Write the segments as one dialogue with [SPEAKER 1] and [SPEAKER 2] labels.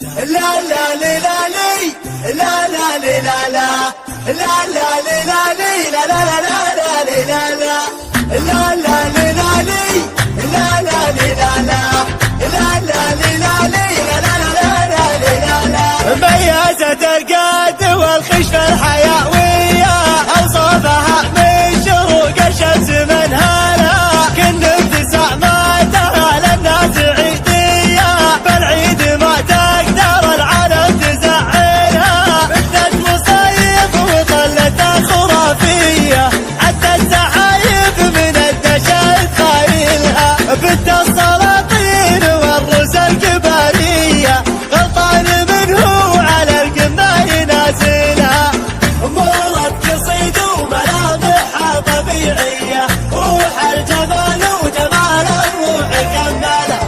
[SPEAKER 1] لا لا لا لا لا لا لا لا لا لا لا لا لا لا لا لا لا ميزة القد والخشف الحيوية أوصافها من شروق الشمس من هلا كل ابتساماتها للناس عيدية بالعيد ما تقدر العالم تزعلها مثل مصايب وطلتها خرافية حتى السحايب من الدشا تخايلها بنت السلاطين والرؤوس الكبارية غلطان منه على القمة ينازلها مرت قصيد وملامحها طبيعية روح الجمال وجمال الروح كمالها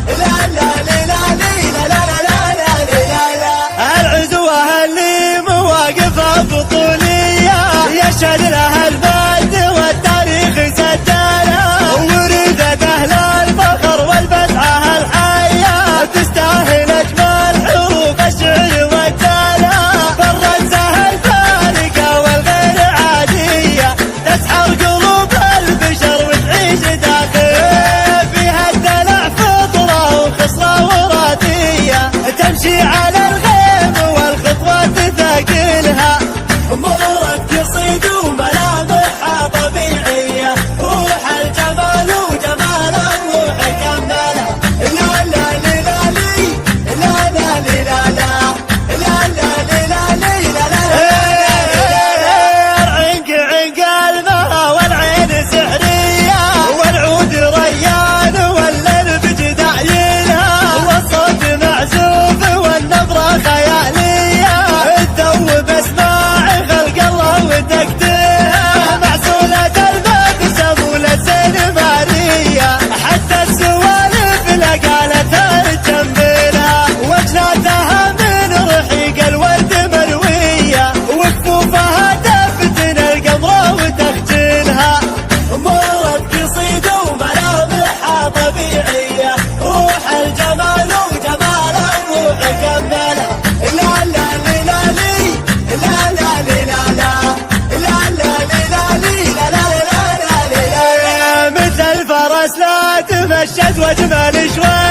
[SPEAKER 1] لا لا لا لا لا لا لا لا لا العزوة اللي مواقفها بطولية يشهد لها المجد والتاريخ سجلها وردت أهل الفخر والبسعة الحية تستاهل أجمل حروف الشعر والتالها بالرزة الفارقة والغير عادية تسحر قلوب البشر وتعيش داخلها فيها الدلع فطرة وخصرة وراثية تمشي على الغيم والخطوات ثقيلها مرت قصيد وملامحها طبيعية روح الجمال وجمال الروح كمالها لا لا لا لا لا لا لا لا العنق عنق الماء والعين سحرية والعود ريان واللرب جدعينها والصوت معزوف والنبرة خيالية تذوب اسماع خلق الله وتقديرها معسولة المكسب والسينمارية حتى السوالف لقالتها تجملها وجناتها من رحيق الورد مروية وكفوفها تفتن القمر وتخجلها مرت قصيد وملامحها طبيعية روح الجمال وجمال الروح كمالها لا لا لا لا لا لا لا مثل الفرس لا تمشت واجمل شوي